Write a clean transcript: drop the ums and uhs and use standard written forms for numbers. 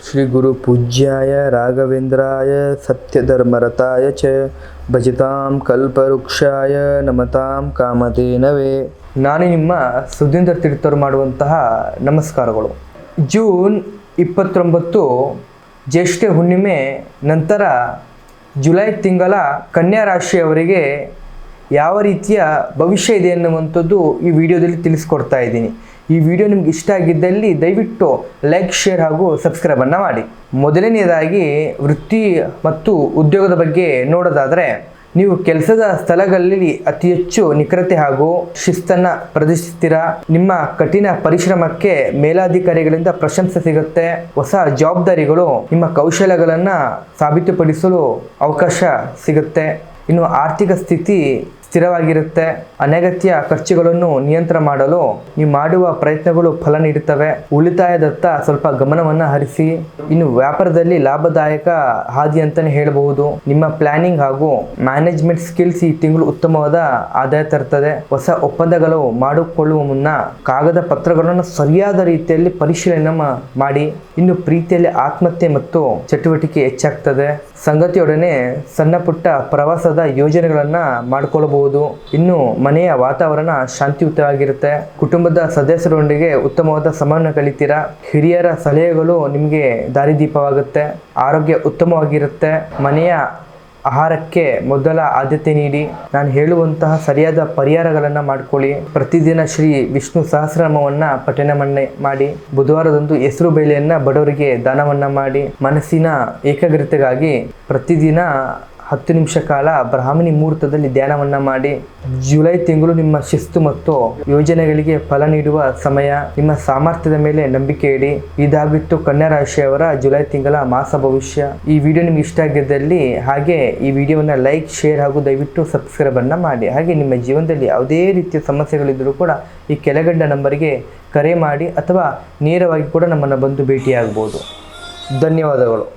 ಶ್ರೀ ಗುರು ಪೂಜ್ಯಾಯ ರಾಘವೇಂದ್ರಾಯ ಸತ್ಯಧರ್ಮರತಾಯ ಚ ಭಜತಾಂ ಕಲ್ಪವೃಕ್ಷಾಯ ನಮತಾಂ ಕಾಮಧೇನವೇ. ನಾನು ನಿಮ್ಮ ಸುಧೀಂದ್ರ ತೀರ್ಥರು ಮಾಡುವಂತಹ ನಮಸ್ಕಾರಗಳು. ಜೂನ್ 29 ಜ್ಯೇಷ್ಠ ಹುಣ್ಣಿಮೆ ನಂತರ ಜುಲೈ ತಿಂಗಳ ಕನ್ಯಾ ರಾಶಿಯವರಿಗೆ ಯಾವ ರೀತಿಯ ಭವಿಷ್ಯ ಇದೆ ಎನ್ನುವಂಥದ್ದು ಈ ವಿಡಿಯೋದಲ್ಲಿ ತಿಳಿಸ್ಕೊಡ್ತಾ ಇದ್ದೀನಿ. ಈ ವಿಡಿಯೋ ನಿಮ್ಗೆ ಇಷ್ಟ ಆಗಿದ್ದಲ್ಲಿ ದಯವಿಟ್ಟು ಲೈಕ್, ಶೇರ್ ಹಾಗೂ ಸಬ್ಸ್ಕ್ರೈಬನ್ನು ಮಾಡಿ. ಮೊದಲನೆಯದಾಗಿ ವೃತ್ತಿ ಮತ್ತು ಉದ್ಯೋಗದ ಬಗ್ಗೆ ನೋಡೋದಾದರೆ, ನೀವು ಕೆಲಸದ ಸ್ಥಳಗಳಲ್ಲಿ ಅತಿ ಹೆಚ್ಚು ನಿಖರತೆ ಹಾಗೂ ಶಿಸ್ತನ್ನು ಪ್ರದರ್ಶಿಸ್ತೀರಾ. ನಿಮ್ಮ ಕಠಿಣ ಪರಿಶ್ರಮಕ್ಕೆ ಮೇಲಾಧಿಕಾರಿಗಳಿಂದ ಪ್ರಶಂಸೆ ಸಿಗುತ್ತೆ. ಹೊಸ ಜವಾಬ್ದಾರಿಗಳು ನಿಮ್ಮ ಕೌಶಲ್ಯಗಳನ್ನು ಸಾಬೀತುಪಡಿಸಲು ಅವಕಾಶ ಸಿಗುತ್ತೆ. ಇನ್ನು ಆರ್ಥಿಕ ಸ್ಥಿತಿ ಸ್ಥಿರವಾಗಿರುತ್ತೆ. ಅನಗತ್ಯ ಖರ್ಚುಗಳನ್ನು ನಿಯಂತ್ರಣ ಮಾಡಲು ನೀವು ಮಾಡುವ ಪ್ರಯತ್ನಗಳು ಫಲ ನೀಡುತ್ತವೆ. ಉಳಿತಾಯದತ್ತ ಸ್ವಲ್ಪ ಗಮನವನ್ನು ಹರಿಸಿ. ಇನ್ನು ವ್ಯಾಪಾರದಲ್ಲಿ ಲಾಭದಾಯಕ ಹಾದಿ ಅಂತಲೇ ಹೇಳಬಹುದು. ನಿಮ್ಮ ಪ್ಲಾನಿಂಗ್ ಹಾಗೂ ಮ್ಯಾನೇಜ್ಮೆಂಟ್ ಸ್ಕಿಲ್ಸ್ ಈ ತಿಂಗಳು ಉತ್ತಮವಾದ ಆದಾಯ ತರುತ್ತದೆ. ಹೊಸ ಒಪ್ಪಂದಗಳು ಮಾಡಿಕೊಳ್ಳುವ ಮುನ್ನ ಕಾಗದ ಪತ್ರಗಳನ್ನು ಸರಿಯಾದ ರೀತಿಯಲ್ಲಿ ಪರಿಶೀಲನೆ ಮಾಡಿ. ಇನ್ನು ಪ್ರೀತಿಯಲ್ಲಿ ಆತ್ಮಹತ್ಯೆ ಮತ್ತು ಚಟುವಟಿಕೆ ಹೆಚ್ಚಾಗ್ತದೆ. ಸಂಗತಿಯೊಡನೆ ಸಣ್ಣ ಪುಟ್ಟ ಪ್ರವಾಸದ ಯೋಜನೆಗಳನ್ನು ಮಾಡಿಕೊಳ್ಳಬಹುದು. ಇನ್ನು ಮನೆಯ ವಾತಾವರಣ ಶಾಂತಿಯುತವಾಗಿರುತ್ತೆ. ಕುಟುಂಬದ ಸದಸ್ಯರೊಂದಿಗೆ ಉತ್ತಮವಾದ ಸಮಯವನ್ನು ಕಳಿತೀರಾ. ಹಿರಿಯರ ಸಲಹೆಗಳು ನಿಮಗೆ ದಾರಿದೀಪವಾಗುತ್ತೆ. ಆರೋಗ್ಯ ಉತ್ತಮವಾಗಿರುತ್ತೆ. ಮನೆಯ ಆಹಾರಕ್ಕೆ ಮೊದಲ ಆದ್ಯತೆ ನೀಡಿ. ನಾನು ಹೇಳುವಂತಹ ಸರಿಯಾದ ಪರಿಹಾರಗಳನ್ನು ಮಾಡಿಕೊಳ್ಳಿ. ಪ್ರತಿದಿನ ಶ್ರೀ ವಿಷ್ಣು ಸಹಸ್ರನಾಮವನ್ನು ಪಠಣ ಮಾಡಿ. ಬುಧವಾರದಂದು ಹೆಸರು ಬೇಳೆಯನ್ನು ಬಡವರಿಗೆ ದಾನವನ್ನು ಮಾಡಿ. ಮನಸ್ಸಿನ ಏಕಾಗ್ರತೆಗಾಗಿ ಪ್ರತಿದಿನ 10 ನಿಮಿಷ ಕಾಲ ಬ್ರಾಹ್ಮಣಿ ಮುಹೂರ್ತದಲ್ಲಿ ಧ್ಯಾನವನ್ನು ಮಾಡಿ. ಜುಲೈ ತಿಂಗಳು ನಿಮ್ಮ ಶಿಸ್ತು ಮತ್ತು ಯೋಜನೆಗಳಿಗೆ ಫಲ ನೀಡುವ ಸಮಯ. ನಿಮ್ಮ ಸಾಮರ್ಥ್ಯದ ಮೇಲೆ ನಂಬಿಕೆ ಇಡಿ. ಇದಾಗಿತ್ತು ಕನ್ಯಾ ರಾಶಿಯವರ ಜುಲೈ ತಿಂಗಳ ಮಾಸ ಭವಿಷ್ಯ. ಈ ವಿಡಿಯೋ ನಿಮ್ಗೆ ಇಷ್ಟ ಆಗಿದ್ದಲ್ಲಿ ಹಾಗೆ ಈ ವಿಡಿಯೋವನ್ನು ಲೈಕ್, ಶೇರ್ ಹಾಗೂ ದಯವಿಟ್ಟು ಸಬ್ಸ್ಕ್ರೈಬನ್ನು ಮಾಡಿ. ಹಾಗೆ ನಿಮ್ಮ ಜೀವನದಲ್ಲಿ ಯಾವುದೇ ರೀತಿಯ ಸಮಸ್ಯೆಗಳಿದ್ದರೂ ಕೂಡ ಈ ಕೆಳಗಂಡ ನಂಬರಿಗೆ ಕರೆ ಮಾಡಿ ಅಥವಾ ನೇರವಾಗಿ ಕೂಡ ನಮ್ಮನ್ನು ಬಂದು ಭೇಟಿಯಾಗಬಹುದು. ಧನ್ಯವಾದಗಳು.